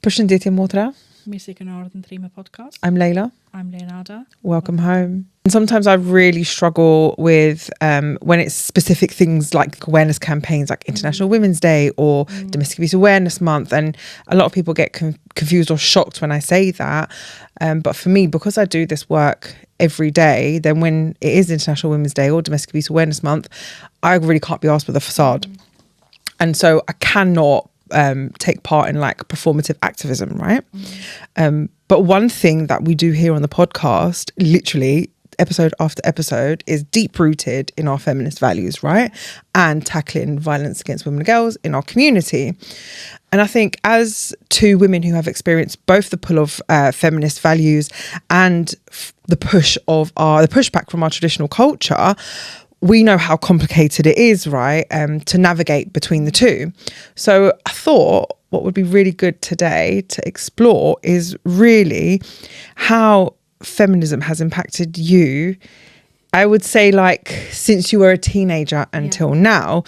Përshëndetje motra. Music and Art and Trime podcast. I'm Lejla. I'm Leonarda. Welcome home. And sometimes I really struggle with when it's specific things like awareness campaigns like International Women's Day or Domestic Abuse Awareness Month. And a lot of people get confused or shocked when I say that. But for me, because I do this work every day, then when it is International Women's Day or Domestic Abuse Awareness Month, I really can't be asked with a facade. And so I cannot take part in like performative activism, right? But one thing that we do here on the podcast, literally episode after episode, is deep rooted in our feminist values, right? And tackling violence against women and girls in our community. And I think as two women who have experienced both the pull of feminist values and the pushback from our traditional culture, we know how complicated it is, right, to navigate between the two. So I thought what would be really good today to explore is really how feminism has impacted you, I would say, like, since you were a teenager until now.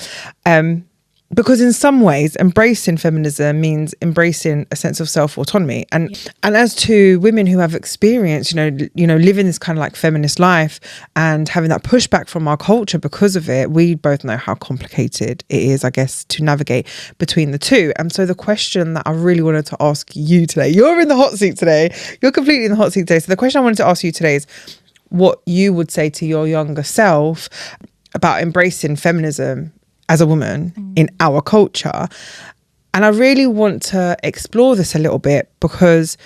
Because in some ways, embracing feminism means embracing a sense of self-autonomy. And as two women who have experienced, you know, living this kind of like feminist life and having that pushback from our culture because of it, we both know how complicated it is, I guess, to navigate between the two. And so the question that I really wanted to ask you today, you're in the hot seat today. You're completely in the hot seat today. So the question I wanted to ask you today is what you would say to your younger self about embracing feminism as a woman in our culture. And I really want to explore this a little bit because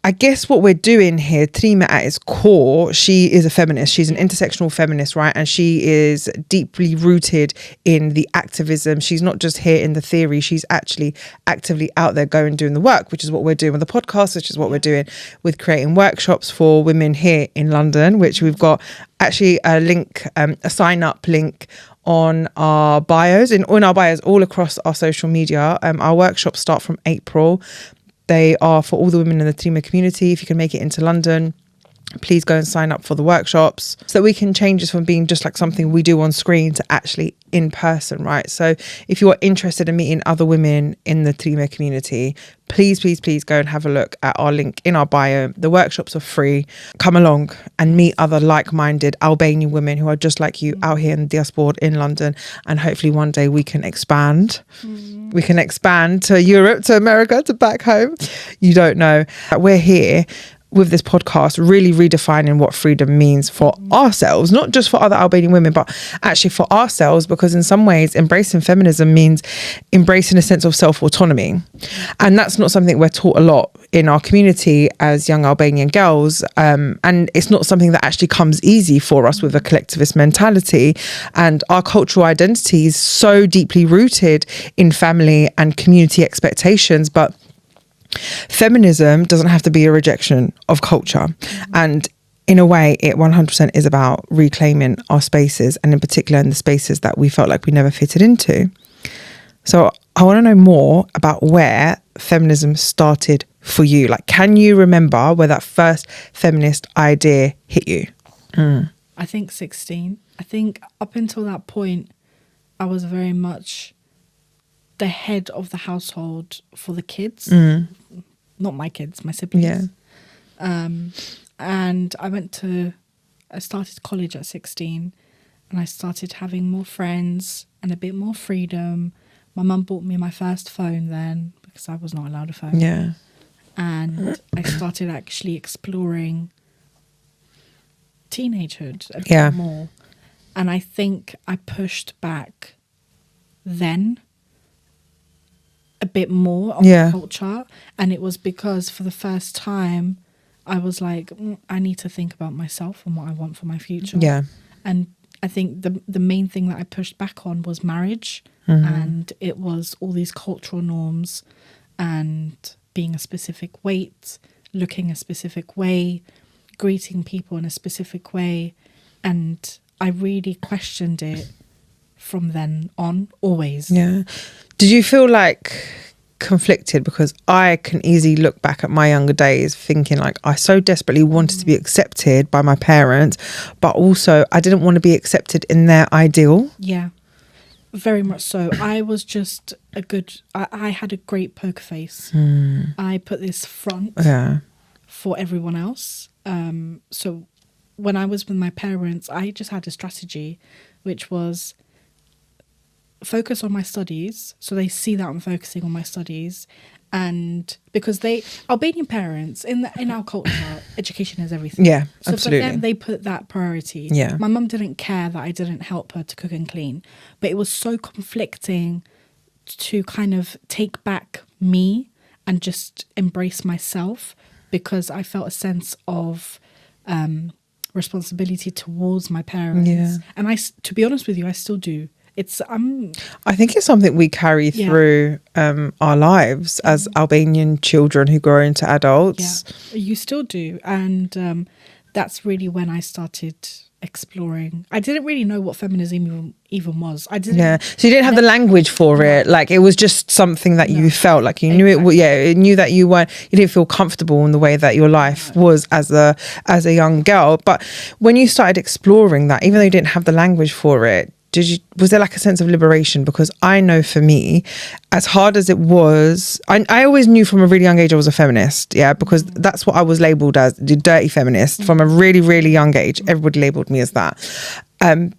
I guess what we're doing here, Trime at its core, she is a feminist. She's an intersectional feminist, right? And she is deeply rooted in the activism. She's not just here in the theory. She's actually actively out there going doing the work, which is what we're doing with the podcast, which is what we're doing with creating workshops for women here in London, which we've got actually a link, a sign up link on our bios, in our bios all across our social media. Our workshops start from April. They are for all the women in the Trime community. If you can make it into London, please go and sign up for the workshops so that we can change this from being just like something we do on screen to actually in person, right? So if you are interested in meeting other women in the Trime community, please go and have a look at our link in our bio. The workshops are free. Come along and meet other like-minded Albanian women who are just like you out here in the diaspora in London. And hopefully one day we can expand. We can expand to Europe, to America, to back home. You don't know. We're here with this podcast really redefining what freedom means for ourselves, not just for other Albanian women, but actually for ourselves, because in some ways embracing feminism means embracing a sense of self-autonomy. And that's not something we're taught a lot in our community as young Albanian girls. And it's not something that actually comes easy for us with a collectivist mentality. And our cultural identity is so deeply rooted in family and community expectations, but feminism doesn't have to be a rejection of culture. And in a way, it 100% is about reclaiming our spaces, and in particular in the spaces that we felt like we never fitted into. So I want to know more about where feminism started for you. Like, can you remember where that first feminist idea hit you? I think 16. I think up until that point, I was very much the head of the household for the kids. Not my kids, my siblings. And I started college at 16, and I started having more friends and a bit more freedom. My mum bought me my first phone then, because I was not allowed a phone. And I started actually exploring teenagehood a bit more. And I think I pushed back then a bit more on the culture, and it was because for the first time I was like, I need to think about myself and what I want for my future. And I think the main thing that I pushed back on was marriage, and it was all these cultural norms and being a specific weight, looking a specific way, greeting people in a specific way, and I really questioned it from then on, always. Did you feel like conflicted? Because I can easily look back at my younger days thinking like I so desperately wanted to be accepted by my parents, but also I didn't want to be accepted in their ideal. Very much so. I was just I had a great poker face. I put this front for everyone else. So when I was with my parents, I just had a strategy, which was focus on my studies. So they see that I'm focusing on my studies. And because Albanian parents, in our culture, education is everything. Yeah, so absolutely. for them, they put that priority. Yeah. My mum didn't care that I didn't help her to cook and clean. But it was so conflicting to kind of take back me and just embrace myself, because I felt a sense of responsibility towards my parents. Yeah. And to be honest with you, I still do. I think it's something we carry through our lives as Albanian children who grow into adults. Yeah, you still do. And that's really when I started exploring. I didn't really know what feminism even was. I didn't. Yeah. So you didn't have the language for it. Like, it was just something that you felt like you knew it. Yeah. It knew that you didn't feel comfortable in the way that your life was as a young girl. But when you started exploring that, even though you didn't have the language for it, was there like a sense of liberation? Because I know for me, as hard as it was, I always knew from a really young age I was a feminist, because that's what I was labelled as, the dirty feminist, from a really, really young age. Everybody labelled me as that. And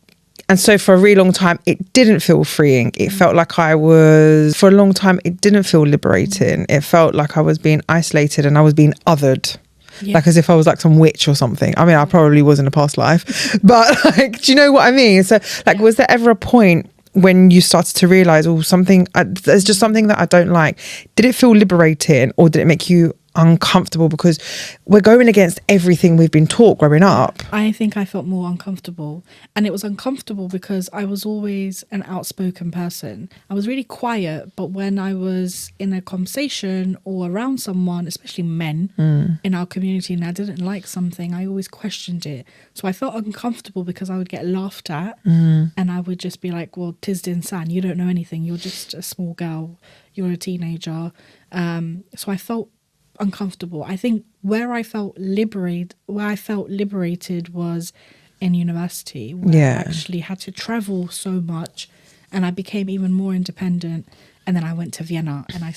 so for a really long time, it didn't feel freeing. It felt like for a long time, it didn't feel liberating. It felt like I was being isolated and I was being othered. Yeah. Like as if I was like some witch or something. I mean, I probably was in a past life, but like, do you know what I mean? So like, was there ever a point when you started to realise, there's just something that I don't like? Did it feel liberating, or did it make you uncomfortable because we're going against everything we've been taught growing up? I think I felt more uncomfortable, and it was uncomfortable because I was always an outspoken person. I was really quiet, but when I was in a conversation or around someone, especially men in our community, and I didn't like something, I always questioned it. So I felt uncomfortable because I would get laughed at and I would just be like, well, tis din san, you don't know anything, you're just a small girl, you're a teenager. So I felt uncomfortable. I think where I felt liberated was in university, where I actually had to travel so much and I became even more independent. And then I went to Vienna and I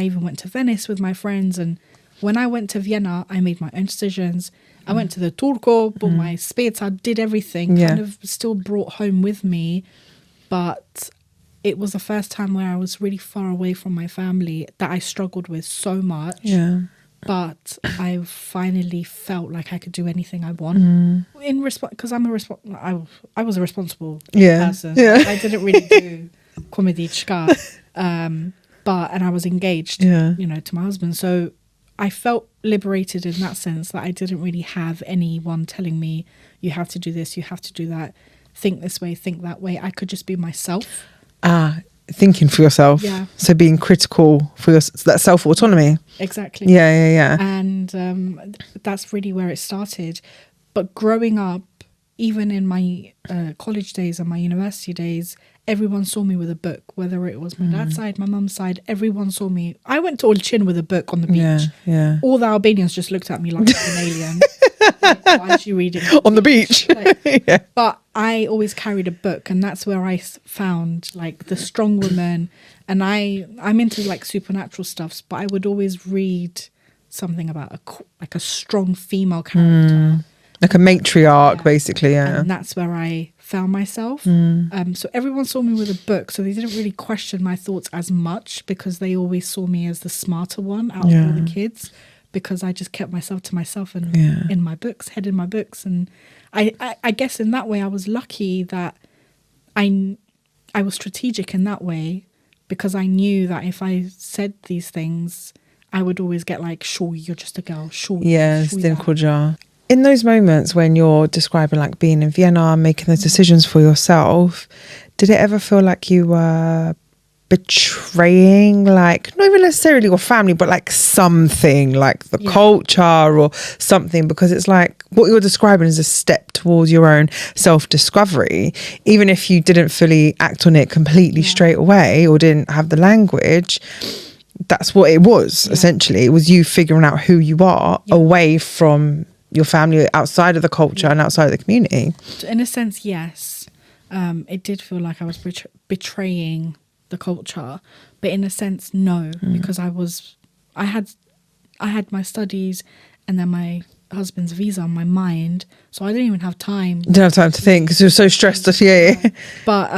even went to Venice with my friends. And when I went to Vienna, I made my own decisions. I went to the Turco, bought my speta, did everything, kind of still brought home with me. But it was the first time where I was really far away from my family that I struggled with so much. Yeah. But I finally felt like I could do anything I want because I was a responsible person. Yeah. I didn't really do komedička, and I was engaged, to my husband. So I felt liberated in that sense, that I didn't really have anyone telling me, you have to do this, you have to do that, think this way, think that way. I could just be myself. Thinking for yourself. Yeah. So being critical for that self-autonomy. Exactly. Yeah. And that's really where it started. But growing up, even in my college days and my university days, everyone saw me with a book, whether it was my dad's side, my mum's side, everyone saw me. I went to Olchin with a book on the beach. Yeah. All the Albanians just looked at me like an alien. Like, why is she reading on the beach? Like, but I always carried a book, and that's where I found like the strong woman. And I'm into like supernatural stuffs, but I would always read something about a strong female character. Like a matriarch, basically, And that's where I found myself. So everyone saw me with a book, so they didn't really question my thoughts as much because they always saw me as the smarter one out of all the kids, because I just kept myself to myself and in my books, head in my books. And I guess in that way I was lucky that I was strategic in that way, because I knew that if I said these things, I would always get like, sure, you're just a girl, sure. Yeah, sure. In those moments when you're describing like being in Vienna, making those decisions for yourself, did it ever feel like you were betraying, like not even necessarily your family, but like something like the culture or something? Because it's like what you're describing is a step towards your own self-discovery. Even if you didn't fully act on it completely straight away or didn't have the language, that's what it was essentially. It was you figuring out who you are away from your family, outside of the culture and outside of the community. In a sense, yes. it did feel like I was betraying the culture, but in a sense, no, because I had my studies and then my husband's visa on my mind, so I didn't even have time. Didn't have time to think because you were so stressed. But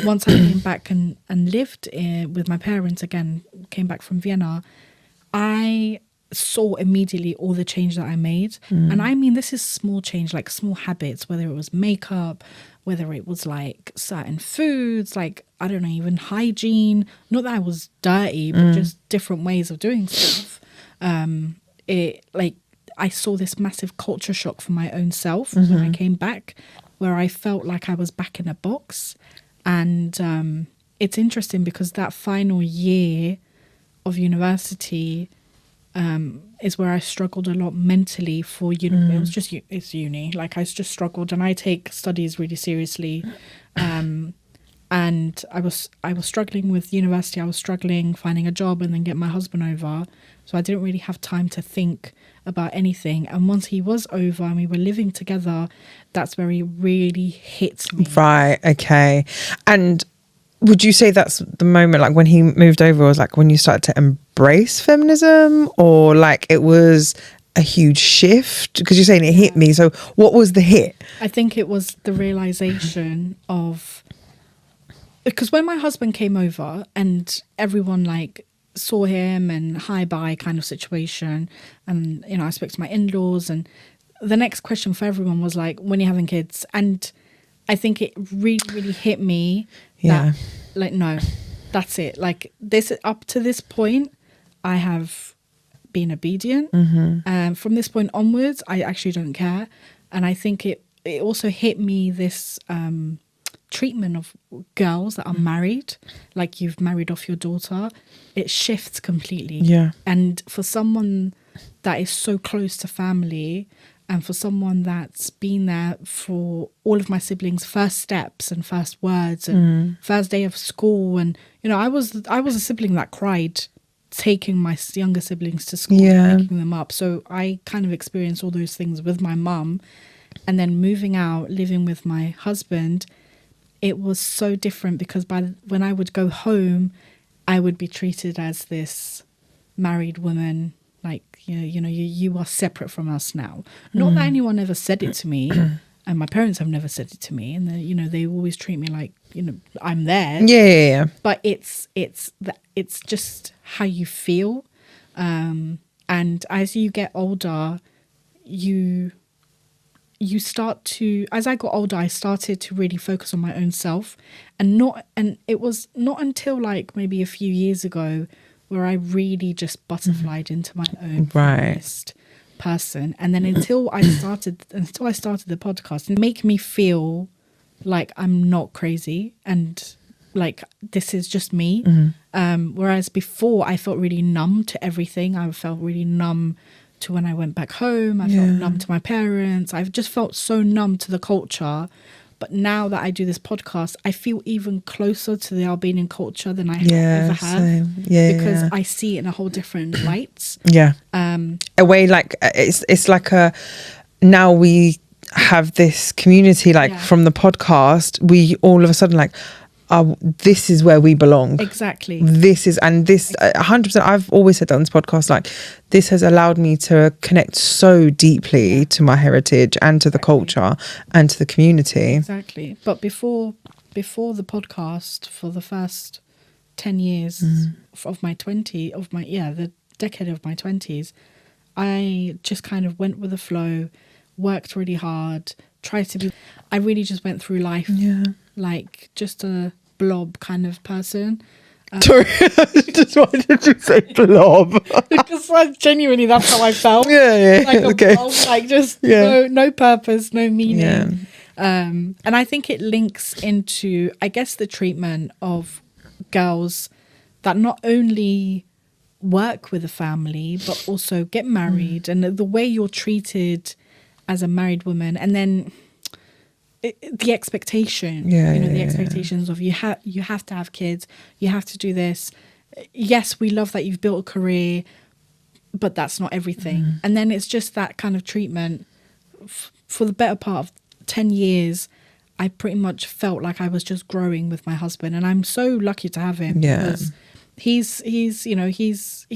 once I came back and lived with my parents again, came back from Vienna, I saw immediately all the change that I made. And I mean, this is small change, like small habits, whether it was makeup, whether it was like certain foods, like, I don't know, even hygiene. Not that I was dirty, but just different ways of doing stuff. I saw this massive culture shock for my own self when I came back, where I felt like I was back in a box. And it's interesting because that final year of university is where I struggled a lot mentally for uni. It was just, it's uni. Like, I just struggled, and I take studies really seriously. And I was struggling with university. I was struggling finding a job and then get my husband over. So I didn't really have time to think about anything. And once he was over and we were living together, that's where he really hit me. Right. Okay. And would you say that's the moment, like when he moved over, was like when you started to embrace feminism, or like it was a huge shift? Because you're saying it hit me. So what was the hit? I think it was the realization of, because when my husband came over and everyone like saw him and hi bye kind of situation, and you know, I spoke to my in-laws, and the next question for everyone was like, when are you having kids? And I think it really hit me that like, no, that's it. Like, this, up to this point, I have been obedient. From this point onwards, I actually don't care. And I think it also hit me, this treatment of girls that are married, like you've married off your daughter. It shifts completely. And for someone that is so close to family, and for someone that's been there for all of my siblings' first steps and first words and first day of school, and you know, I was a sibling that cried taking my younger siblings to school and picking them up. So I kind of experienced all those things with my mum, and then moving out, living with my husband, it was so different, because when I would go home, I would be treated as this married woman, like, you are separate from us now. Not that anyone ever said it to me, and my parents have never said it to me, and they always treat me like, I'm there. Yeah. But it's just how you feel, and as you get older, you start to, as I got older, I started to really focus on my own self, and it was not until like maybe a few years ago where I really just butterflied into my own feminist person. And then until I started the podcast, and make me feel like I'm not crazy and like this is just me. Whereas before I felt really numb to everything. I felt really numb to when I went back home. I felt numb to my parents. I've just felt so numb to the culture. But now that I do this podcast, I feel even closer to the Albanian culture than I ever have. Because I see it in a whole different light. A way, like it's like now we have this community, like from the podcast, we all of a sudden like, this is where we belong. Exactly. This is, and this 100%, I've always said that on this podcast, like this has allowed me to connect so deeply to my heritage and to the culture and to the community. Exactly. But before the podcast, for the first 10 years of my the decade of my 20s, I just kind of went with the flow, worked really hard, I really just went through life like just a blob kind of person. Sorry, just why did you say blob? Because genuinely that's how I felt. Like a blob, like just no purpose, no meaning. And I think it links into, I guess, the treatment of girls that not only work with a family but also get married, and the way you're treated as a married woman, and then the expectation, the expectations of you have to have kids, you have to do this. Yes, we love that you've built a career, but that's not everything. And then it's just that kind of treatment for the better part of 10 years. I pretty much felt like I was just growing with my husband, and I'm so lucky to have him. Yeah. Because he's you know, he's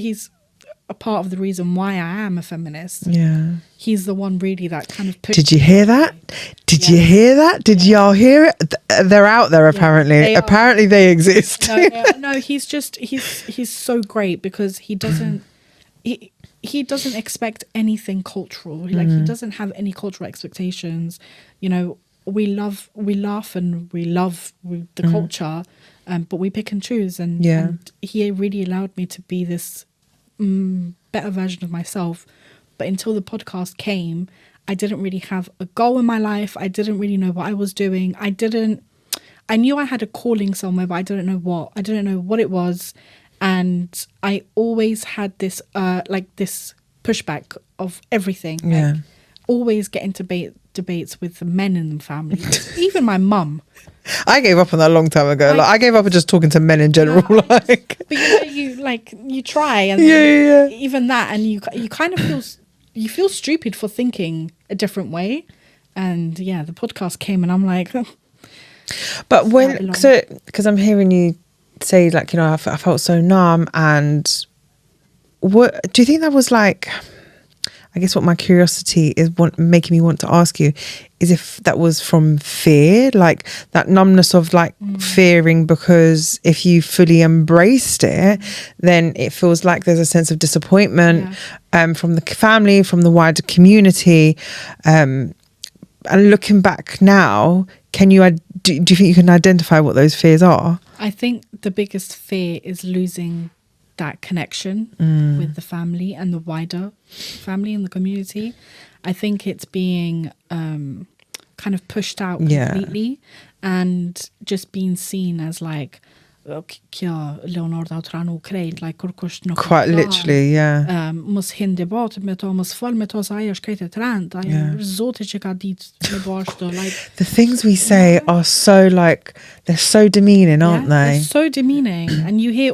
a part of the reason why I am a feminist. Yeah. He's the one really that kind of pushed. Did you hear that? Did you hear that? Did y'all hear it? They're out there apparently. They apparently they exist. No, he's so great because he doesn't he doesn't expect anything cultural. Like he doesn't have any cultural expectations. You know, we laugh and we love the culture, but we pick and choose. And he really allowed me to be this better version of myself. But until the podcast came, I didn't really have a goal in my life. I didn't really know what I was doing. I knew I had a calling somewhere, but I didn't know what. I didn't know what it was. And I always had this this pushback of everything. Yeah. Like, always getting debates with the men in the family. Even my mum. I gave up on that a long time ago. Like I gave up on just talking to men in general. But you try, and even that, and you kind of feel stupid for thinking a different way. And the podcast came, and I'm like, but because I'm hearing you say, like, you know, I felt so numb, and what do you think that was like? I guess what my curiosity is making me want to ask you is if that was from fear, like that numbness of like fearing, because if you fully embraced it, then it feels like there's a sense of disappointment from the family, from the wider community. And looking back now, do you think you can identify what those fears are? I think the biggest fear is losing that connection with the family and the wider family and the community. I think it's being kind of pushed out completely and just being seen as like Leonarda tranu krejt, like quite literally, mos hin debat me to, mos fol me to, sa ajo shkrejt e trend, ajo zoti që ka ditë me bashkë, like the things we say are so like they're so demeaning, aren't they? They're so demeaning, and you hear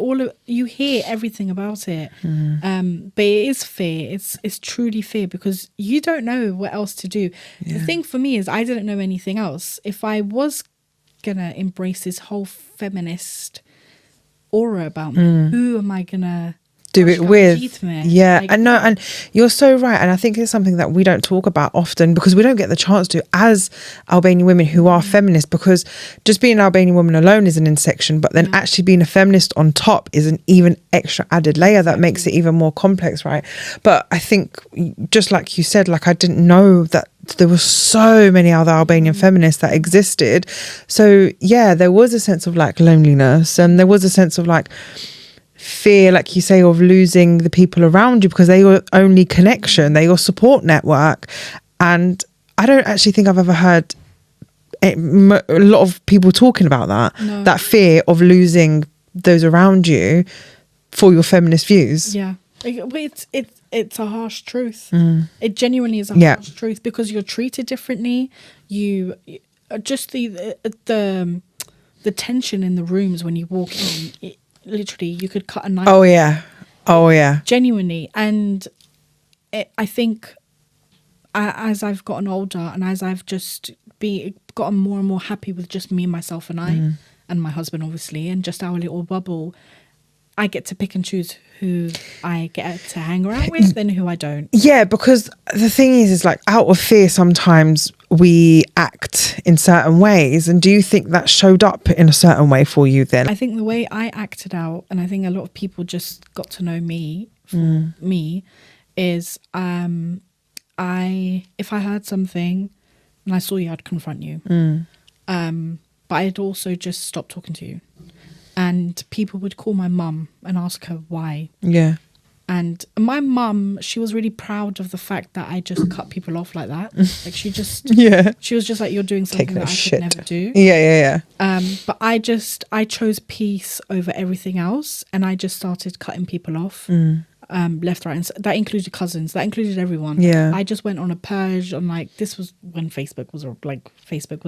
everything about it. But it is fear. It's truly fear, because you don't know what else to do. The thing for me is I didn't know anything else. If I was gonna embrace this whole feminist aura about me, who am I gonna do it with? Like, I know, and you're so right. And I think it's something that we don't talk about often because we don't get the chance to as Albanian women who are feminists, because just being an Albanian woman alone is an intersection, but then actually being a feminist on top is an even extra added layer that makes it even more complex, right? But I think, just like you said, like I didn't know that there were so many other Albanian feminists that existed. So there was a sense of like loneliness, and there was a sense of like fear, like you say, of losing the people around you because they were only connection, they were support network. And I don't actually think I've ever heard a lot of people talking about that, that fear of losing those around you for your feminist views. It's a harsh truth. It genuinely is a harsh truth, because you're treated differently. You just the tension in the rooms when you walk in, literally you could cut a knife. Oh yeah Genuinely. And I think as I've gotten older, and as I've just gotten more and more happy with just me and myself and I and my husband, obviously, and just our little bubble, I get to pick and choose who I get to hang around with and who I don't. Yeah, because the thing is like out of fear, sometimes we act in certain ways. And do you think that showed up in a certain way for you then? I think the way I acted out, and I think a lot of people just got to know me for me, is if I heard something and I saw you, I'd confront you. But I'd also just stop talking to you. And people would call my mum and ask her why. Yeah. And my mum, she was really proud of the fact that I just cut people off like that. Like she just, she was just like, you're doing something that I could never do. Yeah. But I chose peace over everything else. And I just started cutting people off. Left, right, and that included cousins, that included everyone. I just went on a purge on, like, this was when Facebook was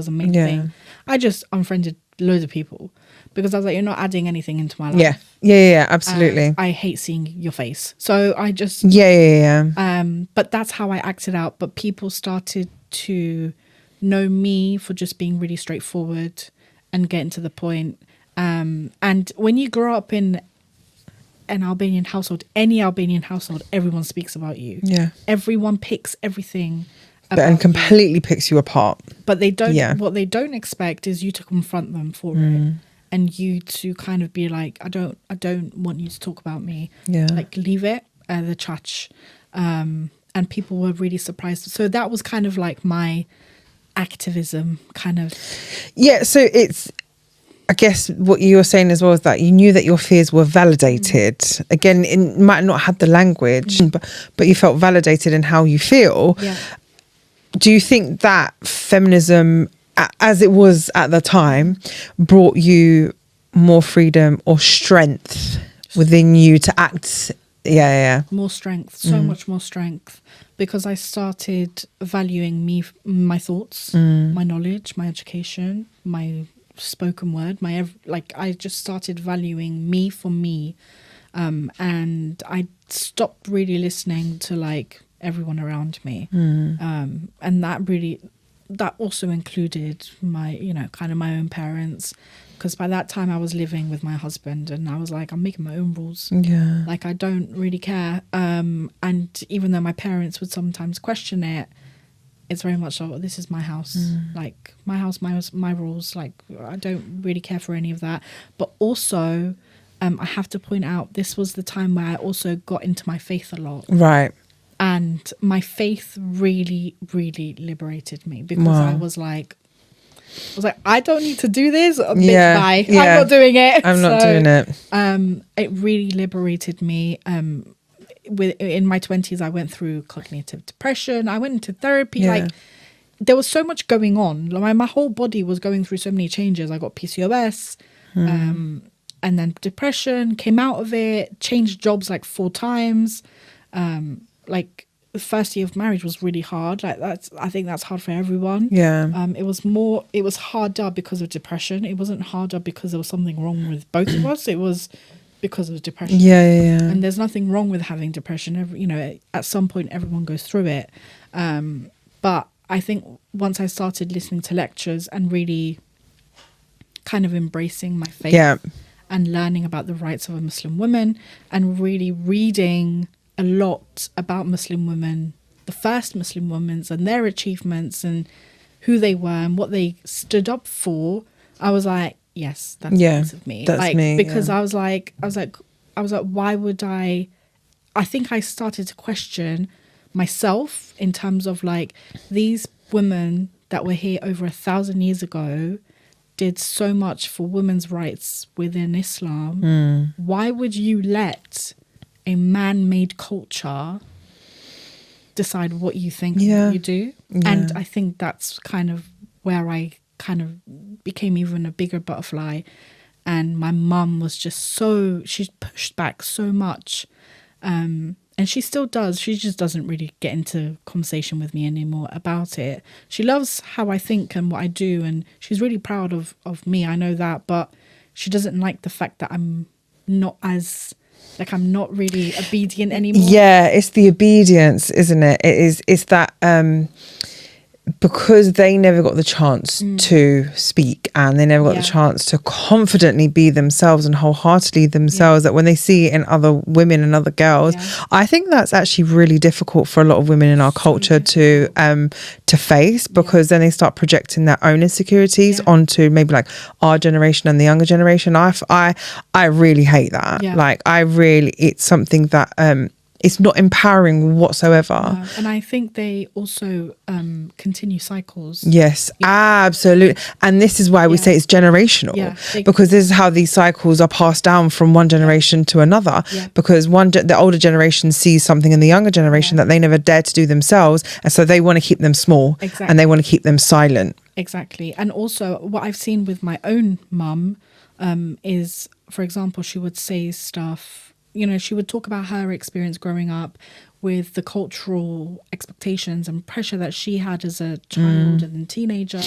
a main thing. I just unfriended loads of people because I was like, you're not adding anything into my life. Yeah, absolutely. I hate seeing your face, so I just but that's how I acted out. But people started to know me for just being really straightforward and getting to the point. And when you grow up in an Albanian household, any Albanian household, everyone speaks about you. Yeah. Everyone picks everything about And completely picks you apart. But they don't. Yeah. What they don't expect is you to confront them for it, and you to kind of be like, I don't want you to talk about me. Yeah. Like, leave it, the chat. And people were really surprised. So that was kind of like my activism kind of. Yeah. So it's, I guess what you were saying as well is that you knew that your fears were validated. Again, it might not have the language, but you felt validated in how you feel. Yeah. Do you think that feminism, as it was at the time, brought you more freedom or strength within you to act? Yeah. More strength, so much more strength, because I started valuing me, my thoughts, my knowledge, my education, my spoken word, I just started valuing me for me, and I stopped really listening to like everyone around me, and that also included my, kind of my own parents, because by that time I was living with my husband and I was like, I'm making my own rules. Yeah. Like, I don't really care. And even though my parents would sometimes question it, it's very much like, this is my house. Like, my house, my rules. Like, I don't really care for any of that. But also, I have to point out, this was the time where I also got into my faith a lot. Right. And my faith really, really liberated me, because I was like, I don't need to do this. Yeah, Bye. yeah. I'm not doing it. I'm not doing it. It really liberated me. In my 20s, I went through cognitive depression. I went into therapy. Yeah. Like, there was so much going on. Like, my whole body was going through so many changes. I got PCOS, and then depression, came out of it, changed jobs like 4 times. Like, the first year of marriage was really hard. Like, I think that's hard for everyone. Yeah. It was harder because of depression. It wasn't harder because there was something wrong with both of us. It was because of depression. Yeah. And there's nothing wrong with having depression. At some point everyone goes through it. But I think once I started listening to lectures and really kind of embracing my faith and learning about the rights of a Muslim woman, and really reading a lot about Muslim women, the first Muslim women and their achievements and who they were and what they stood up for, I was like, yes, that's piece of me. That's me. Because I was like, why would I think I started to question myself in terms of like, these women that were here over 1,000 years ago did so much for women's rights within Islam. Why would you let a man-made culture decide what you think you do? And I think that's kind of where I kind of became even a bigger butterfly. And my mum was just she pushed back so much, and she still does. She just doesn't really get into conversation with me anymore about it. She loves how I think and what I do, and she's really proud of me, I know that, but she doesn't like the fact that I'm not really obedient anymore. Yeah, it's the obedience, isn't it? It's that because they never got the chance to speak, and they never got the chance to confidently be themselves and wholeheartedly themselves, that when they see it in other women and other girls, I think that's actually really difficult for a lot of women in our culture to face, because then they start projecting their own insecurities onto maybe like our generation and the younger generation. I really hate that. Like, it's something that it's not empowering whatsoever. And I think they also continue cycles. Yes, absolutely. And this is why we say it's generational, because this is how these cycles are passed down from one generation to another, because the older generation sees something in the younger generation that they never dared to do themselves, and so they want to keep them small, and they want to keep them silent. Exactly. And also what I've seen with my own mum is, for example, she would say stuff, she would talk about her experience growing up with the cultural expectations and pressure that she had as a child and teenager.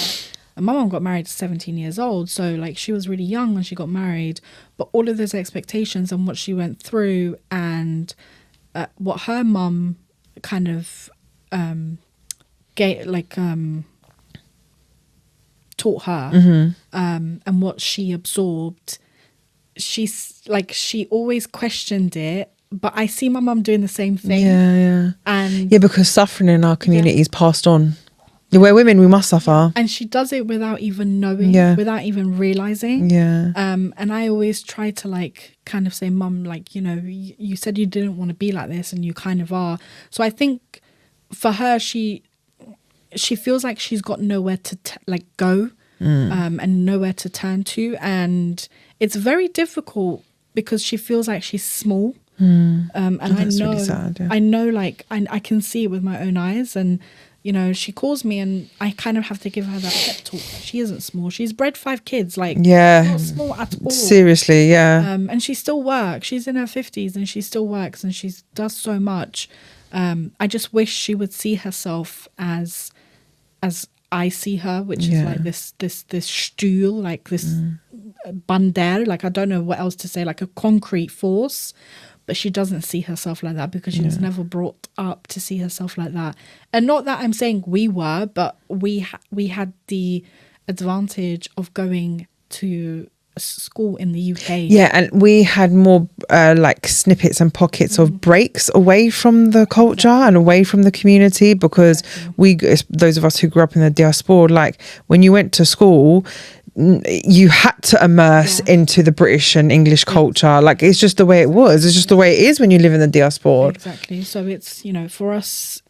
And my mum got married at 17 years old, so like, she was really young when she got married, but all of those expectations and what she went through, and what her mum kind of taught her, and what she absorbed, she's like, she always questioned it. But I see my mum doing the same thing. And because suffering in our community is passed on. We're women, we must suffer. And she does it without even knowing, without even realizing. And I always try to like kind of say, Mum, like, you know, you said you didn't want to be like this, and you kind of are. So I think for her, she feels like she's got nowhere to go, and nowhere to turn to, and it's very difficult because she feels like she's small. And I know, really sad, I know, like I can see it with my own eyes, and you know, she calls me and I kind of have to give her that pep talk. She isn't small. She's bred 5 kids, like not small at all. Seriously, and she still works. She's in her 50s and she still works, and she does so much. I just wish she would see herself as I see her, which is like this stool, like this bander, like I don't know what else to say, like a concrete force. But she doesn't see herself like that because she was never brought up to see herself like that. And not that I'm saying we were, but we had the advantage of going to a school in the UK. Yeah, and we had more like snippets and pockets of breaks away from the culture and away from the community, because those of us who grew up in the diaspora, like when you went to school, you had to immerse into the British and English culture. Like it's just the way it was. It's just the way it is when you live in the diaspora. Exactly. So it's, you know, for us,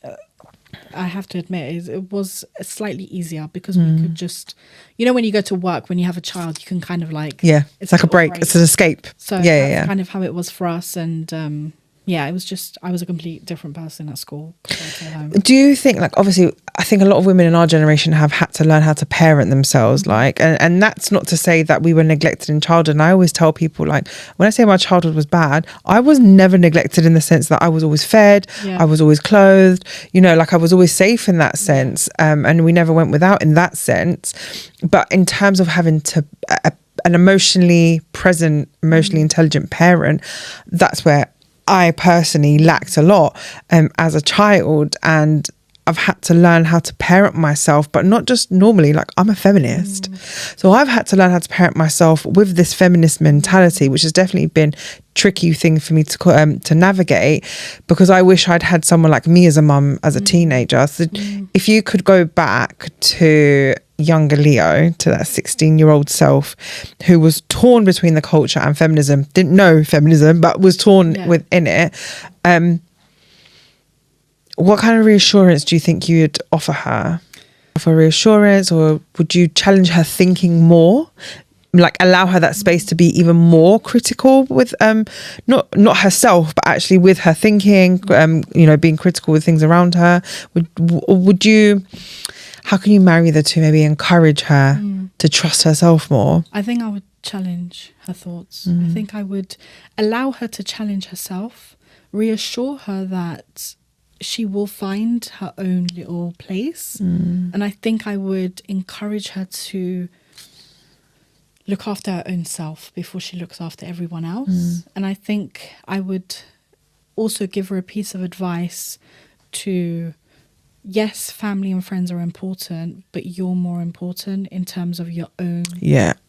I have to admit, it was slightly easier because we could just, you know, when you go to work, when you have a child, you can kind of like... it's like a break. It's an escape. So that's kind of how it was for us. And it was just, I was a complete different person at school compared to home. Do you think, like, obviously, I think a lot of women in our generation have had to learn how to parent themselves, like, and that's not to say that we were neglected in childhood. And I always tell people, like, when I say my childhood was bad, I was never neglected in the sense that I was always fed, I was always clothed, you know, like I was always safe in that sense. And we never went without in that sense. But in terms of having to... an emotionally present, emotionally intelligent parent, that's where I personally lacked a lot as a child, and I've had to learn how to parent myself, but not just normally, like I'm a feminist. So I've had to learn how to parent myself with this feminist mentality, which has definitely been tricky thing for me to navigate, because I wish I'd had someone like me as a mum, as a teenager. So if you could go back to younger Leo, to that 16-year-old self who was torn between the culture and feminism, didn't know feminism, but was torn within it, what kind of reassurance do you think you'd offer her? Offer reassurance, or would you challenge her thinking more? Like allow her that space to be even more critical with not herself, but actually with her thinking, you know, being critical with things around her. Would you, how can you marry the two? Maybe encourage her to trust herself more? I think I would challenge her thoughts. I think I would allow her to challenge herself, reassure her that she will find her own little place. And I think I would encourage her to look after her own self before she looks after everyone else. And I think I would also give her a piece of advice to, yes, family and friends are important, but you're more important in terms of your own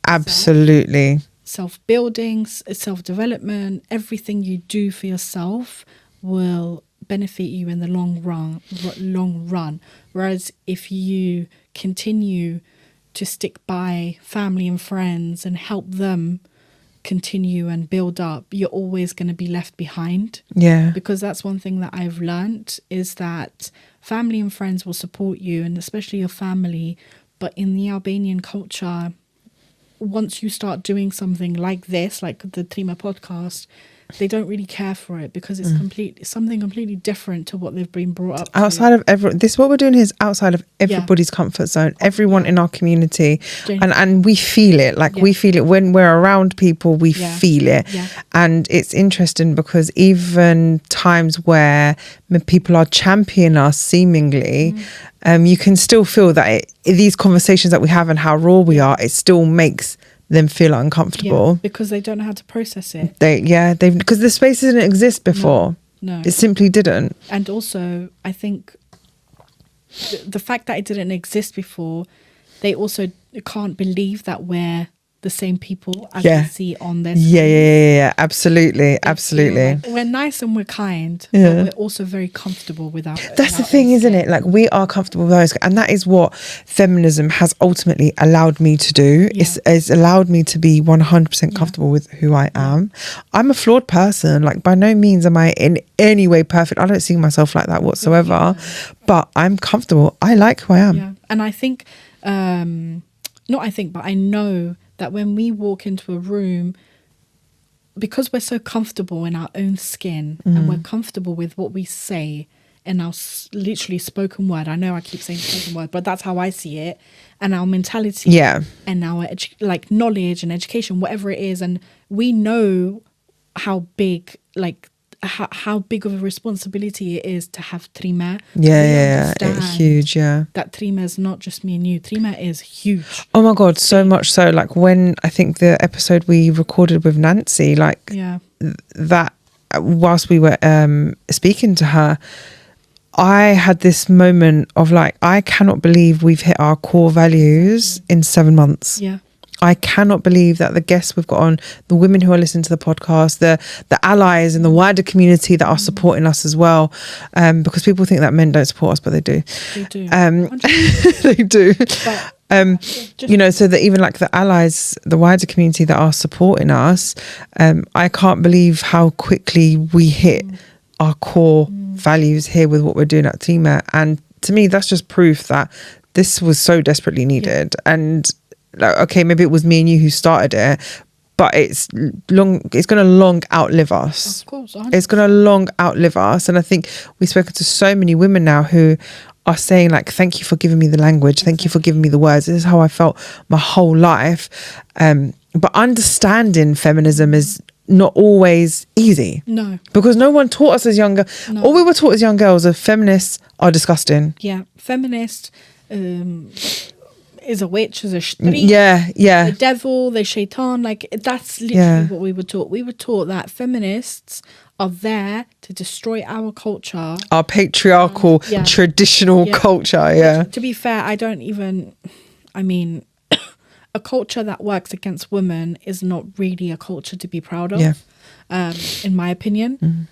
absolutely self-building, self-development. Everything you do for yourself will benefit you in the long run. Whereas if you continue to stick by family and friends and help them continue and build up, you're always going to be left behind. Because that's one thing that I've learned, is that family and friends will support you, and especially your family. But in the Albanian culture, once you start doing something like this, like the Trime podcast, they don't really care for it, because it's something completely different to what they've been brought up outside of this, what we're doing here is outside of everybody's comfort zone, everyone in our community. And we feel it, like we feel it when we're around people, we feel it. And it's interesting because even times where people are championing us seemingly, you can still feel that these conversations that we have and how raw we are, it still makes them feel uncomfortable, because they don't know how to process it. Because the space didn't exist before. No, it simply didn't. And also, I think the fact that it didn't exist before they also can't believe that we're the same people as Yeah. we see on their Yeah. Absolutely. Absolutely. Like we're nice and we're kind, Yeah. but we're also very comfortable with our. That's the thing, isn't it? Like, we are comfortable with those, and that is what feminism has ultimately allowed me to do. Yeah. It's allowed me to be 100% comfortable with who I am. I'm a flawed person. Like, by no means am I in any way perfect. I don't see myself like that whatsoever. But I'm comfortable. I like who I am. Yeah, and I think, but I know that when we walk into a room, because we're so comfortable in our own skin and we're comfortable with what we say in our literally spoken word. I know I keep saying spoken word, but that's how I see it. And our mentality and our like knowledge and education, whatever it is. And we know how big, like how big of a responsibility it is to have Trime. It's huge. That Trime is not just me and you. Trime is huge. Oh my God, so much so. Like, when I think the episode we recorded with Nancy, like that, whilst we were speaking to her, I had this moment of like, I cannot believe we've hit our core values in 7 months. Yeah. I cannot believe that the guests we've got on, the women who are listening to the podcast, the allies and the wider community that are supporting us as well, because people think that men don't support us, but they do. They do. They do. But, so that even like the allies, the wider community that are supporting us, I can't believe how quickly we hit our core values here with what we're doing at Trime. And to me, that's just proof that this was so desperately needed. And like, okay, maybe it was me and you who started it, but it's going to long outlive us. Of course, 100%. It's going to long outlive us. And I think we've spoken to so many women now who are saying like, thank you for giving me the language. Thank you for giving me the words. This is how I felt my whole life. But understanding feminism is not always easy. No. Because no one taught us as younger. No. All we were taught as young girls are feminists are disgusting. Yeah. Feminist is a witch, is a street. Yeah. The devil, the shaitan. Like, that's literally what we were taught. We were taught that feminists are there to destroy our culture. Our patriarchal, traditional culture, Which, to be fair, a culture that works against women is not really a culture to be proud of, in my opinion.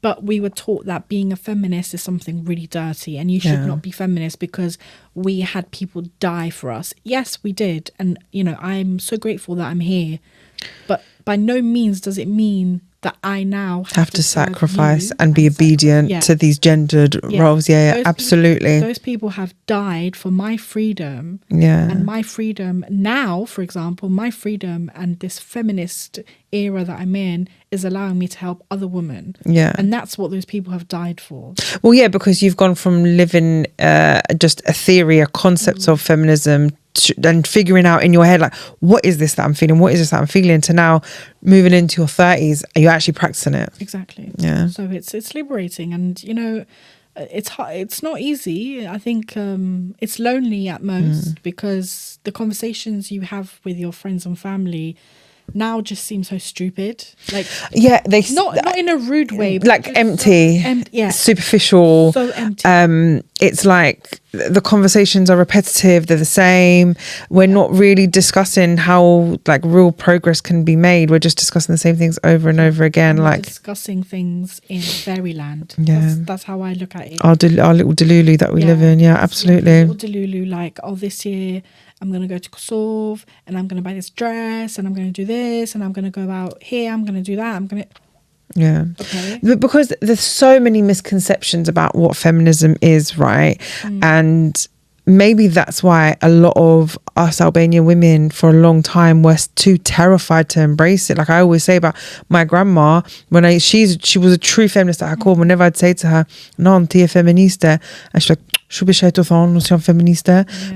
But we were taught that being a feminist is something really dirty and you should not be feminist because we had people die for us. Yes, we did. And, I'm so grateful that I'm here. But by no means does it mean that I now have to sacrifice and be obedient to these gendered roles. Absolutely. Those people have died for my freedom. And my freedom now, for example, my freedom and this feminist era that I'm in is allowing me to help other women. And that's what those people have died for. Well, because you've gone from living just a theory, a concept of feminism, and figuring out in your head, like, what is this that I'm feeling? What is this that I'm feeling? To now moving into your 30s, are you actually practicing it? Exactly. Yeah. So it's liberating, and it's hard, it's not easy. I think it's lonely at most because the conversations you have with your friends and family now just seem so stupid. Like, they not in a rude way, but like empty, superficial, so empty. It's like the conversations are repetitive, they're the same. We're not really discussing how like real progress can be made. We're just discussing the same things over and over again. Like discussing things in fairyland. That's how I look at it. Our little Delulu that we live in. Absolutely. Little Delulu, like, this year I'm going to go to Kosovo and I'm going to buy this dress and I'm going to do this and I'm going to go out here, I'm going to do that, I'm going to... Okay. Because there's so many misconceptions about what feminism is, right? And maybe that's why a lot of us Albanian women for a long time were too terrified to embrace it. Like I always say about my grandma, when she was a true feminist at her core. Whenever I'd say to her, "Non, ti e feministe," and she's like,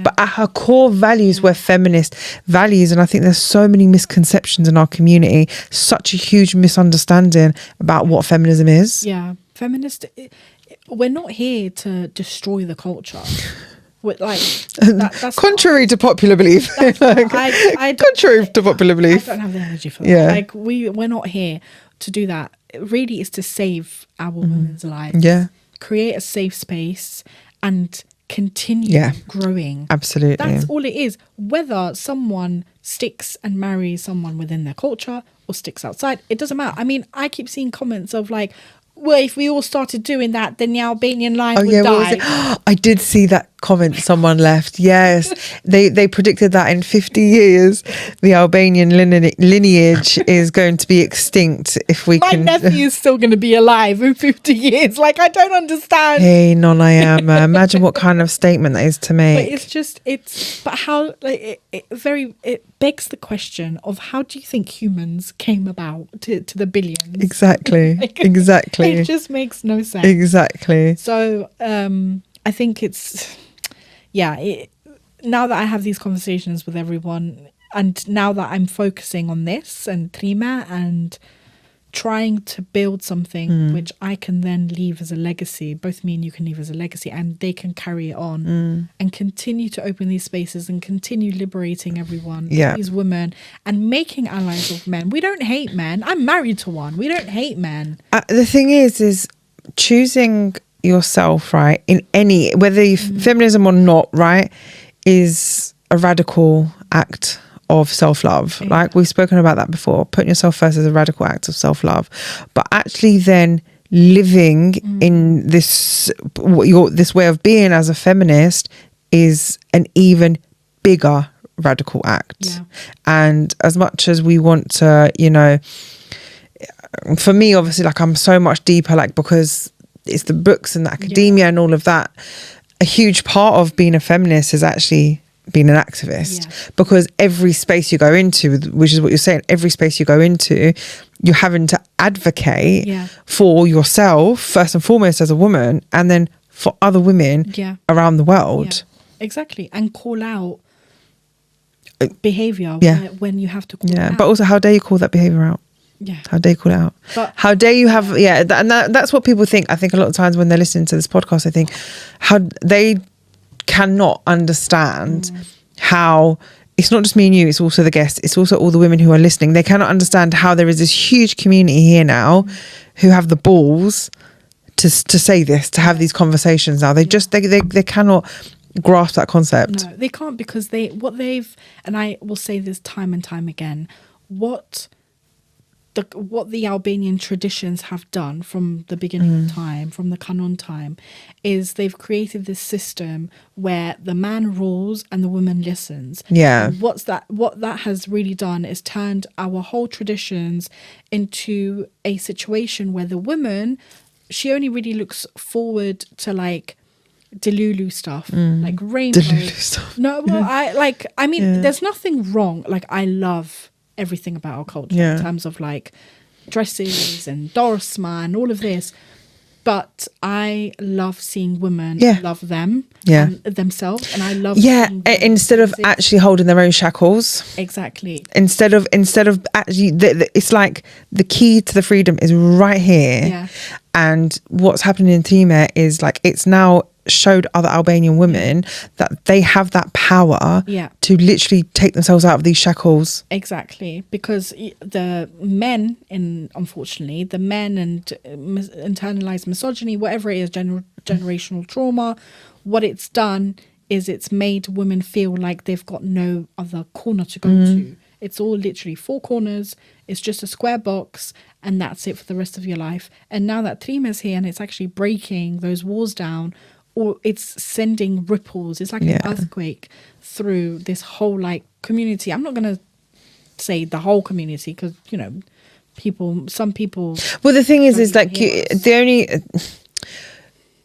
but at her core values were feminist values. And I think there's so many misconceptions in our community, such a huge misunderstanding about what feminism is. Feminist, we're not here to destroy the culture. That's contrary to popular belief. Contrary to popular belief. I don't have the energy for that. Like we're not here to do that. It really is to save our women's lives. Yeah. Create a safe space and continue growing. Absolutely. That's all it is. Whether someone sticks and marries someone within their culture or sticks outside, it doesn't matter. I mean, I keep seeing comments of like, well, if we all started doing that, then the Albanian line would die. What was it? I did see that comment someone left. Yes, they predicted that in 50 years, the Albanian lineage is going to be extinct if we can. My nephew is still going to be alive in 50 years. Like, I don't understand. Hey, non-I-am. Imagine what kind of statement that is to make. But how, like, it begs the question of how do you think humans came about to the billions? Exactly. Exactly. It just makes no sense. Exactly. So I think it's, now that I have these conversations with everyone, and now that I'm focusing on this and Trime and trying to build something which I can then leave as a legacy, both me and you can leave as a legacy, and they can carry it on and continue to open these spaces and continue liberating everyone, these women, and making allies of men. We don't hate men. I'm married to one. We don't hate men. The thing is choosing yourself, right, in any, whether you feminism or not, right, is a radical act of self-love. Like we've spoken about that before. Putting yourself first is a radical act of self-love, but actually then living in this way of being as a feminist is an even bigger radical act. And as much as we want to, you know, for me obviously, like, I'm so much deeper, like, because it's the books and the academia and all of that. A huge part of being a feminist is actually being an activist, because every space you go into, which is what you're saying, every space you go into, you're having to advocate for yourself first and foremost as a woman, and then for other women around the world. Exactly. And call out behavior when you have to call it out. But also, how dare you call that behavior out? How dare you call it out? But how dare you have that's what people think. I think a lot of times when they're listening to this podcast, I think how they cannot understand how it's not just me and you, it's also the guests, it's also all the women who are listening. They cannot understand how there is this huge community here now who have the balls to say this, to have these conversations now. They just they cannot grasp that concept. No, they can't, because and I will say this time and time again, what the Albanian traditions have done from the beginning of time, from the canon time, is they've created this system where the man rules and the woman listens. And what that has really done is turned our whole traditions into a situation where the woman, she only really looks forward to like Delulu stuff, like rainbow stuff. No, well, I mean, there's nothing wrong. Like, I love everything about our culture in terms of like dresses and dorsma and all of this, but I love seeing women love them and themselves, and I love instead of actually holding their own shackles. Exactly. Instead of actually it's like the key to the freedom is right here, and what's happening in Trime is like it's now showed other Albanian women that they have that power to literally take themselves out of these shackles. Exactly, because the men, unfortunately, the men and internalized misogyny, whatever it is, generational trauma, what it's done is it's made women feel like they've got no other corner to go to. It's all literally four corners. It's just a square box, and that's it for the rest of your life. And now that Trime is here and it's actually breaking those walls down, or it's sending ripples, it's like an earthquake through this whole like community. I'm not going to say the whole community, because, you know, some people. Well, the thing is like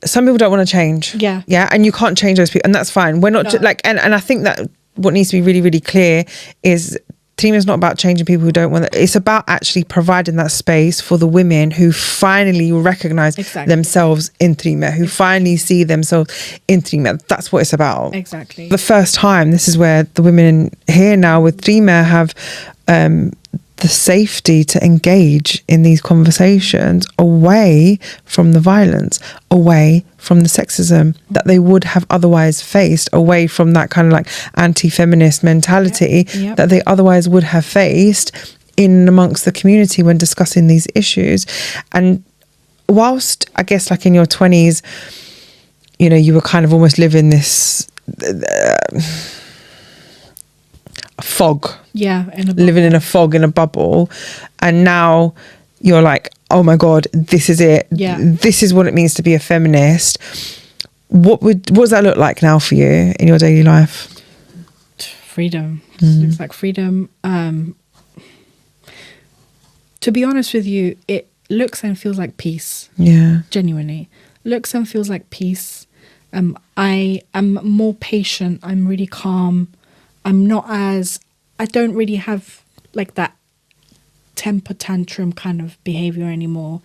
some people don't want to change. And you can't change those people, and that's fine. We're not and I think that what needs to be really, really clear is Trime is not about changing people who don't want it. It's about actually providing that space for the women who finally recognize themselves in Trime, who finally see themselves in Trime. That's what it's about. Exactly. The first time, this is where the women here now with Trime have the safety to engage in these conversations away from the violence, away from the sexism that they would have otherwise faced, away from that kind of like anti-feminist mentality that they otherwise would have faced in amongst the community when discussing these issues. And whilst I guess like in your 20s, you know, you were kind of almost living this fog. Yeah, living in a fog, in a bubble. And now you're like, oh my God, this is it. Yeah. This is what it means to be a feminist. What does that look like now for you in your daily life? Freedom. Looks like freedom. To be honest with you, it looks and feels like peace. Yeah. Genuinely. Looks and feels like peace. I am more patient. I'm really calm. I don't really have like that temper tantrum kind of behavior anymore.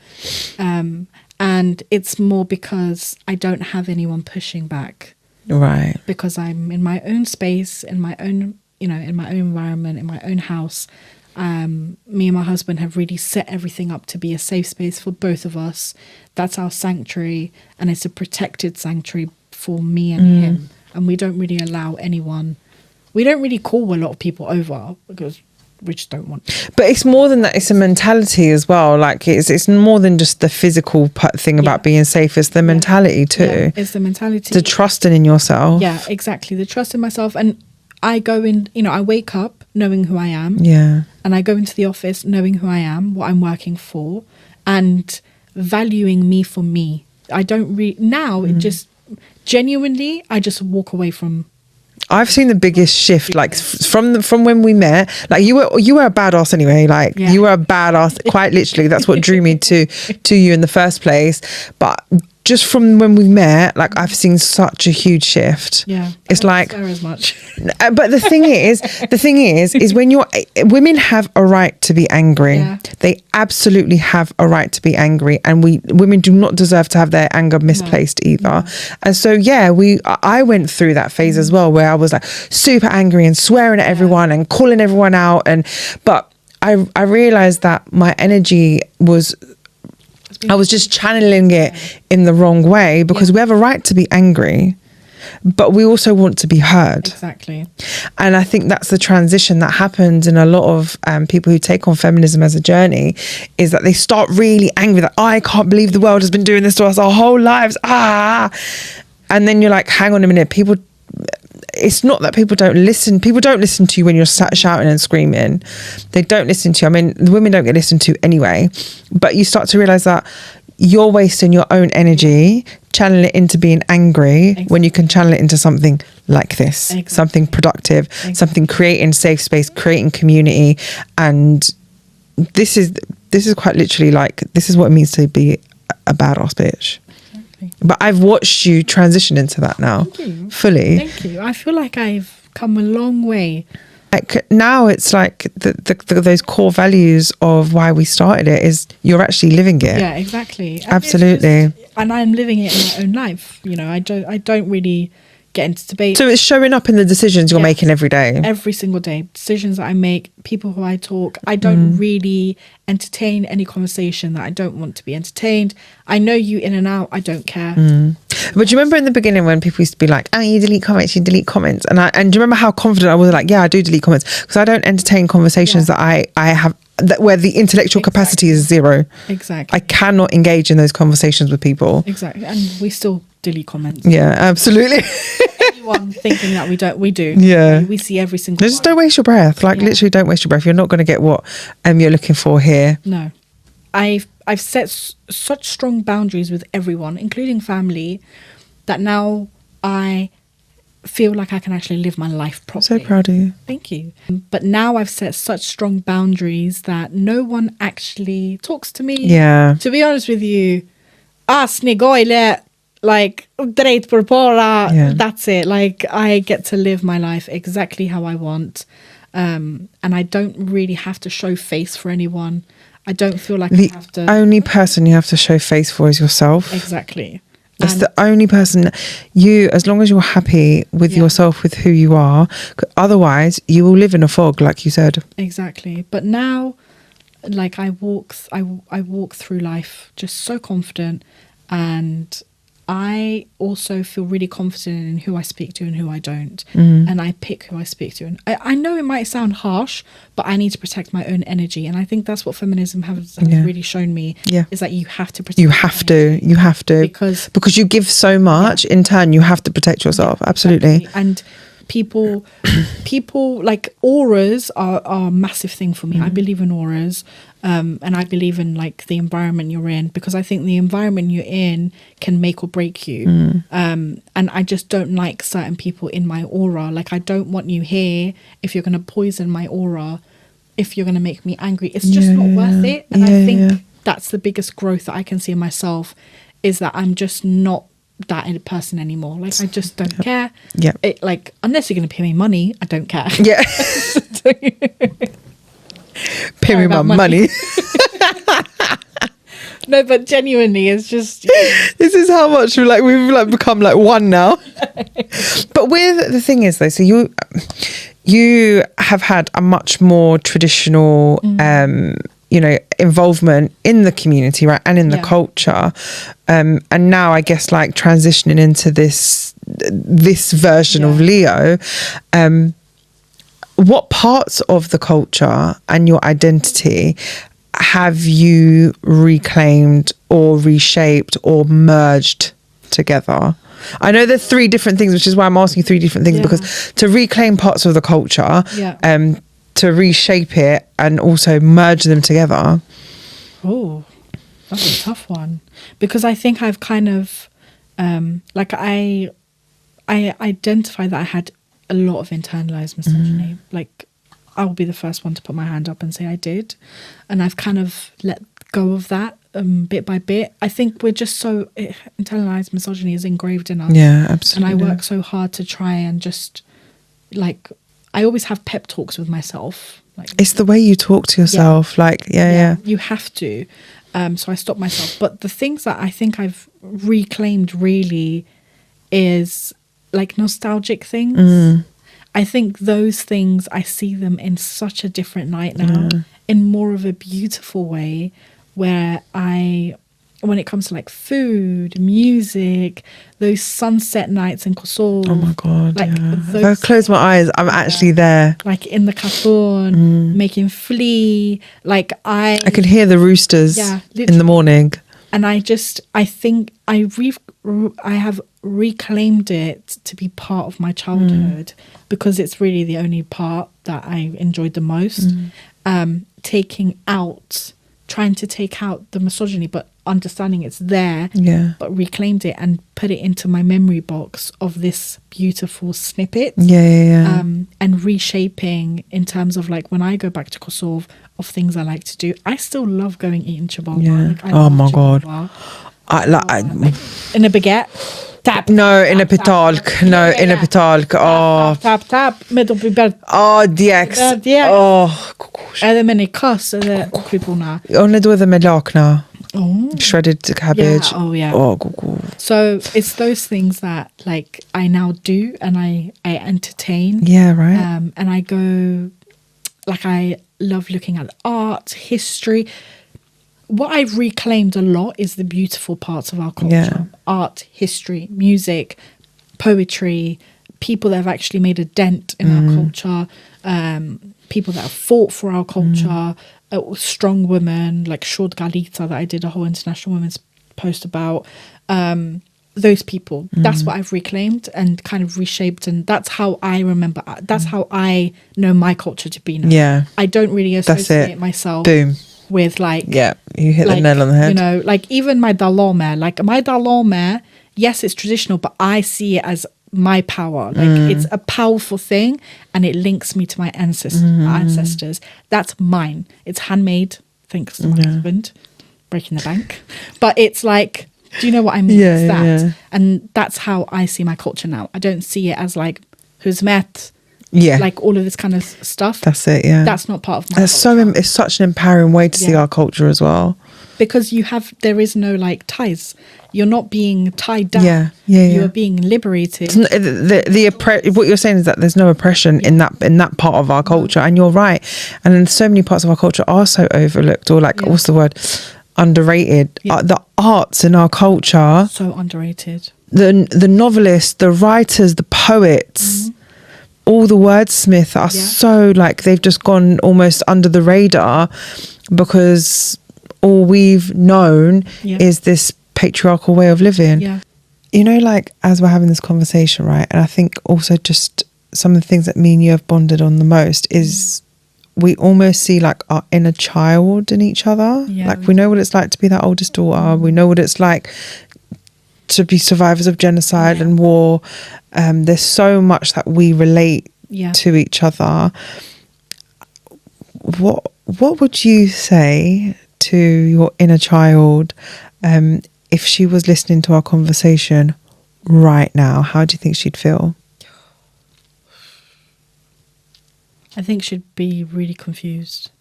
And it's more because I don't have anyone pushing back. Right. Because I'm in my own space, in my own, you know, in my own environment, in my own house. Me and my husband have really set everything up to be a safe space for both of us. That's our sanctuary, and it's a protected sanctuary for me and him. And we don't really allow anyone. We don't really call a lot of people over because we just don't want to. But it's more than that. It's a mentality as well. Like it's more than just the physical thing about being safe. It's the mentality too. Yeah, it's the mentality. The trusting in yourself. Yeah, exactly. The trust in myself. And I go in, you know, I wake up knowing who I am. Yeah. And I go into the office knowing who I am, what I'm working for, and valuing me for me. I don't now it just genuinely, I just walk away from. I've seen the biggest shift, like from when we met. Like you were a badass anyway. Like you were a badass, quite literally. That's what drew me to you in the first place. But just from when we met, like I've seen such a huge shift. Yeah, it's like as much. But the thing is when women have a right to be angry. Yeah. They absolutely have a right to be angry, and women do not deserve to have their anger misplaced either. No. And so I went through that phase as well, where I was like super angry and swearing at everyone and calling everyone out, but I realized that my energy was. I was just channeling it in the wrong way, because we have a right to be angry, but we also want to be heard. Exactly. And I think that's the transition that happens in a lot of people who take on feminism as a journey, is that they start really angry that I can't believe the world has been doing this to us our whole lives. And then you're like, hang on a minute, it's not that people don't listen. People don't listen to you when you're shouting and screaming. They don't listen to you. I mean, the women don't get listened to anyway. But you start to realise that you're wasting your own energy, channeling it into being angry, when you can channel it into something like this, something productive, something creating safe space, creating community. And this is quite literally like, this is what it means to be a badass bitch. But I've watched you transition into that now. Thank you. Fully. Thank you. I feel like I've come a long way. Like now it's like those core values of why we started it is you're actually living it. Yeah, exactly. Absolutely. And I'm living it in my own life. You know, I don't really get into debate. So it's showing up in the decisions you're making every day. Every single day. Decisions that I make, people who I talk. I don't really entertain any conversation that I don't want to be entertained. I know you in and out. I don't care. But do you remember in the beginning when people used to be like, oh, you delete comments. And do you remember how confident I was? Like, yeah, I do delete comments, because I don't entertain conversations that I have where the intellectual capacity is zero. Exactly. I cannot engage in those conversations with people. Exactly. And we still delete comments. Yeah, absolutely. Anyone thinking that we do. Yeah. We see every single Just don't waste your breath. Like literally don't waste your breath. You're not going to get what you're looking for here. No. I've set such strong boundaries with everyone, including family, that now I feel like I can actually live my life properly. I'm so proud of you. Thank you. But now I've set such strong boundaries that no one actually talks to me. Yeah. To be honest with you, like drejt për para, that's it. Like I get to live my life exactly how I want. And I don't really have to show face for anyone. I don't feel like I have to. The only person you have to show face for is yourself. Exactly. That's the only person as long as you're happy with yourself, with who you are. Otherwise, you will live in a fog, like you said. Exactly. But now, like I walk through life just so confident, and I also feel really confident in who I speak to and who I don't. And I pick who I speak to. And I know it might sound harsh, but I need to protect my own energy. And I think that's what feminism has really shown me, is that you have to protect You have to. Because you give so much, in turn, you have to protect yourself. Absolutely. Exactly. And people like auras are a massive thing for me. I believe in auras. And I believe in like the environment you're in, because I think the environment you're in can make or break you. And I just don't like certain people in my aura. Like, I don't want you here if you're going to poison my aura, if you're going to make me angry. It's just not worth it. And I think that's the biggest growth that I can see in myself, is that I'm just not that person anymore. Like, I just don't care. Like, unless you're going to pay me money, I don't care. Pay me my money. No, but genuinely, it's just this is how much we've become like one now. But with the thing is though, so you have had a much more traditional involvement in the community, right, and in the culture, and now I guess like transitioning into this version of Leo. What parts of the culture and your identity have you reclaimed or reshaped or merged together? I know there's 3 different things, which is why I'm asking 3 different things, because to reclaim parts of the culture, to reshape it and also merge them together. Oh, that's a tough one, because I think I've kind of I identify that I had a lot of internalized misogyny. Like, I'll be the first one to put my hand up and say I did, and I've kind of let go of that bit by bit. I think we're just so internalized misogyny is engraved in us. Yeah, absolutely. And I work so hard to try and just like, I always have pep talks with myself. Like, it's the way you talk to yourself. You have to. So I stop myself. But the things that I think I've reclaimed really is like nostalgic things. I think those things, I see them in such a different light now, in more of a beautiful way, where when it comes to like food, music, those sunset nights in Kosovo. Oh my God, like if I close my eyes, I'm actually there. Like in the Kathon, making flea. Like I can hear the roosters in the morning. And I think I have reclaimed it to be part of my childhood, because it's really the only part that I enjoyed the most. Trying to take out the misogyny, but understanding it's there, but reclaimed it and put it into my memory box of this beautiful snippet. And reshaping in terms of like, when I go back to Kosovo, of things I like to do. I still love going eating chihuahua. Oh my God. In a baguette. Tap. No, in a pitalk. No, in a pitalk. Oh. Tap. Med upp I bed. Oh, DX. Oh, Eller med kass eller kryporna. Only do the melakna. Shredded cabbage. So it's those things that like I now do, and I entertain. Yeah, right. And I go, like, I love looking at art, history. What I've reclaimed a lot is the beautiful parts of our culture. Art, history, music, poetry, people that have actually made a dent in our culture, people that have fought for our culture, strong women like Short Galita that I did a whole International Women's post about. Those people, that's what I've reclaimed and kind of reshaped, and that's how I remember, that's how I know my culture to be now. I don't really associate myself with like, you hit like, the nail on the head, you know, like even my dalome, yes, it's traditional, but I see it as my power. Like it's a powerful thing, and it links me to my ancestors. That's mine. It's handmade, thanks to my husband, breaking the bank. But it's like, do you know what I mean? It's that. And that's how I see my culture now. I don't see it as like huzmet, like all of this kind of stuff. That's it. That's not part of my culture. It's such an empowering way to see our culture as well, because there is no like ties. You're not being tied down. You're being liberated. What you're saying is that there's no oppression in that part of our culture, and you're right. And then so many parts of our culture are so overlooked, or like what's the word? underrated. The arts in our culture, so underrated. The novelists, the writers, the poets, all the wordsmiths are so like they've just gone almost under the radar because all we've known is this patriarchal way of living. You know, like as we're having this conversation, right, and I think also just some of the things that me and you have bonded on the most is we almost see like our inner child in each other. Like we know what it's like to be that oldest daughter. We know what it's like to be survivors of genocide and war. There's so much that we relate to each other. What would you say to your inner child if she was listening to our conversation right now? How do you think she'd feel? I think she'd be really confused.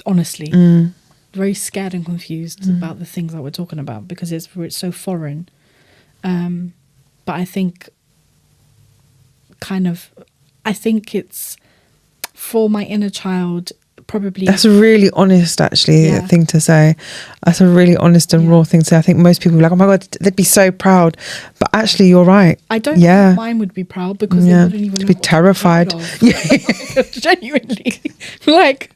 Honestly. Very scared and confused about the things that we're talking about because it's so foreign. But I think it's for my inner child probably. That's a really honest thing to say. That's a really honest and raw thing to say. I think most people are like, oh my God, they'd be so proud. But actually you're right. I don't think mine would be proud because they wouldn't even know be terrified. Genuinely. Like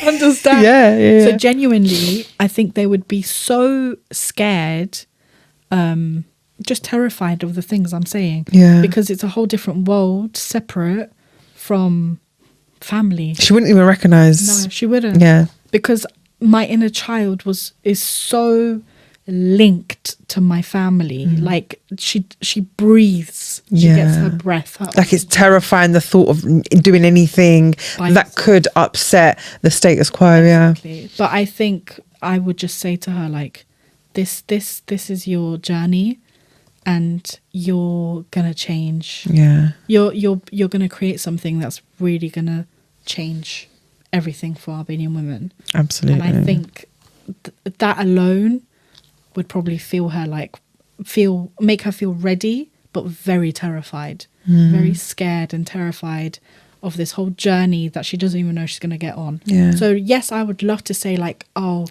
understand. So genuinely I think they would be so scared, just terrified of the things I'm saying, because it's a whole different world separate from family. She wouldn't even recognize. No, she wouldn't. Because my inner child is so linked to my family. Like she breathes, she gets her breath up. Like it's terrifying the thought of doing anything that could upset the status quo. Exactly. But I think I would just say to her like, this is your journey and you're gonna change. You're gonna create something that's really gonna change everything for Albanian women. Absolutely. And I think that alone would probably make her feel ready, but very terrified, very scared and terrified of this whole journey that she doesn't even know she's going to get on. So yes, I would love to say like, oh,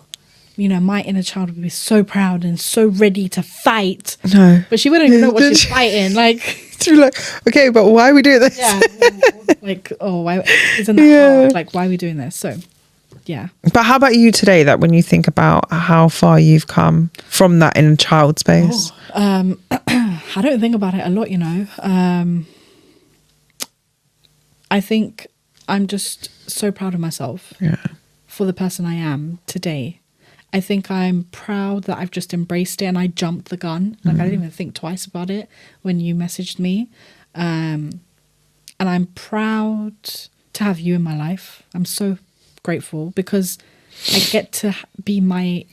you know, my inner child would be so proud and so ready to fight. No. But she wouldn't even know what she's fighting. Like, she'd be like, okay, but why are we doing this? Like, oh, why isn't that hard? Like, why are we doing this? So yeah. But how about you today, that when you think about how far you've come from that inner child space? I don't think about it a lot, you know. I think I'm just so proud of myself for the person I am today. I think I'm proud that I've just embraced it and I jumped the gun. Like I didn't even think twice about it when you messaged me. And I'm proud to have you in my life. I'm so grateful because I get to be my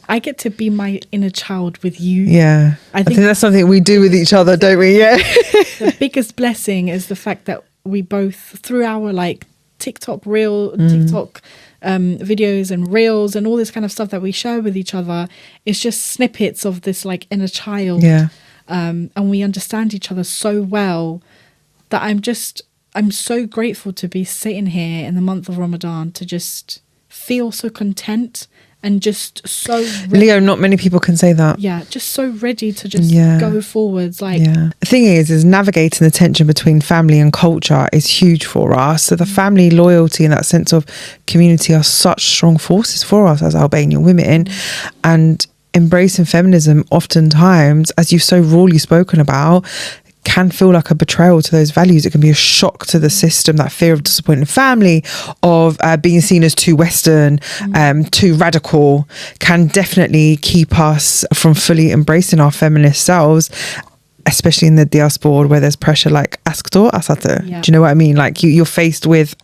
inner child with you. I think that's something we do with each other, don't we? The biggest blessing is the fact that we both, through our like TikTok videos and reels and all this kind of stuff that we share with each other, it's just snippets of this like inner child. And we understand each other so well that I'm so grateful to be sitting here in the month of Ramadan to just feel so content and just so ready. Leo, not many people can say that. Just so ready to just go forwards. Like the thing is navigating the tension between family and culture is huge for us. So the family loyalty and that sense of community are such strong forces for us as Albanian women. And embracing feminism oftentimes, as you've so rawly spoken about, can feel like a betrayal to those values. It can be a shock to the system, that fear of disappointing family, of being seen as too Western, too radical, can definitely keep us from fully embracing our feminist selves, especially in the diaspora where there's pressure like askto asate. Do you know what I mean? Like you're faced with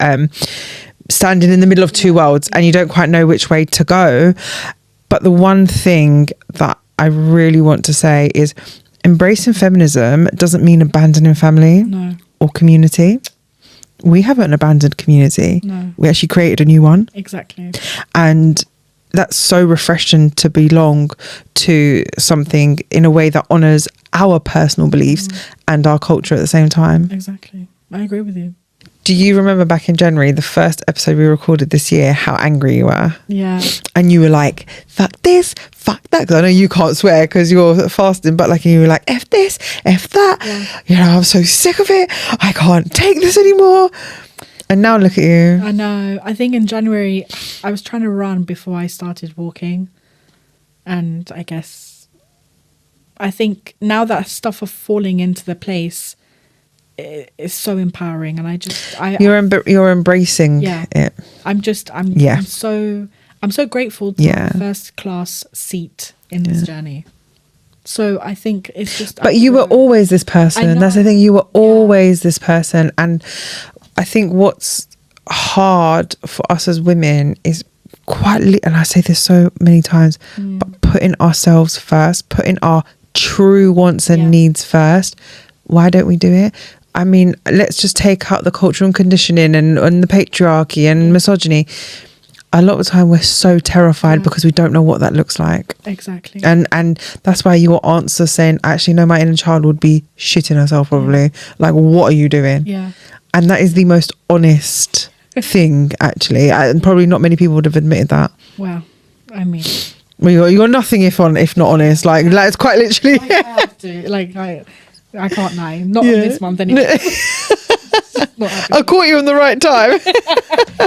standing in the middle of two worlds and you don't quite know which way to go. But the one thing that I really want to say is embracing feminism doesn't mean abandoning family or community. We haven't abandoned community. We actually created a new one. Exactly. And that's so refreshing to belong to something in a way that honours our personal beliefs and our culture at the same time. Exactly. I agree with you. Do you remember back in January, the first episode we recorded this year, how angry you were? Yeah. And you were like, fuck this, fuck that. Because I know you can't swear because you're fasting, but like, you were like, F this, F that. Yeah. You know, I'm so sick of it. I can't take this anymore. And now look at you. I know. I think in January, I was trying to run before I started walking. And I think now that stuff are falling into the place, it's so empowering. And you're embracing it. I'm so grateful to have a first class seat in this journey. So I think it's just. But you were always this person. That's the thing. You were always this person. And I think what's hard for us as women is and I say this so many times, but putting ourselves first, putting our true wants and needs first. Why don't we do it? I mean, let's just take out the cultural conditioning and the patriarchy and misogyny. A lot of the time we're so terrified because we don't know what that looks like. Exactly. And that's why your answer saying, actually, no, my inner child would be shitting herself probably. Like, what are you doing? Yeah. And that is the most honest thing, actually. And probably not many people would have admitted that. Well, I mean... Well, you're nothing if not honest. Like it's quite literally... I have to. Like, I can't lie. Not on this month anyway. I caught you on the right time.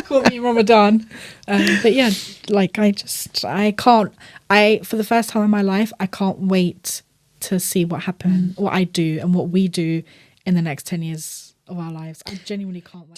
Caught me in Ramadan. But yeah, like for the first time in my life, I can't wait to see what happens, what I do and what we do in the next 10 years of our lives. I genuinely can't wait.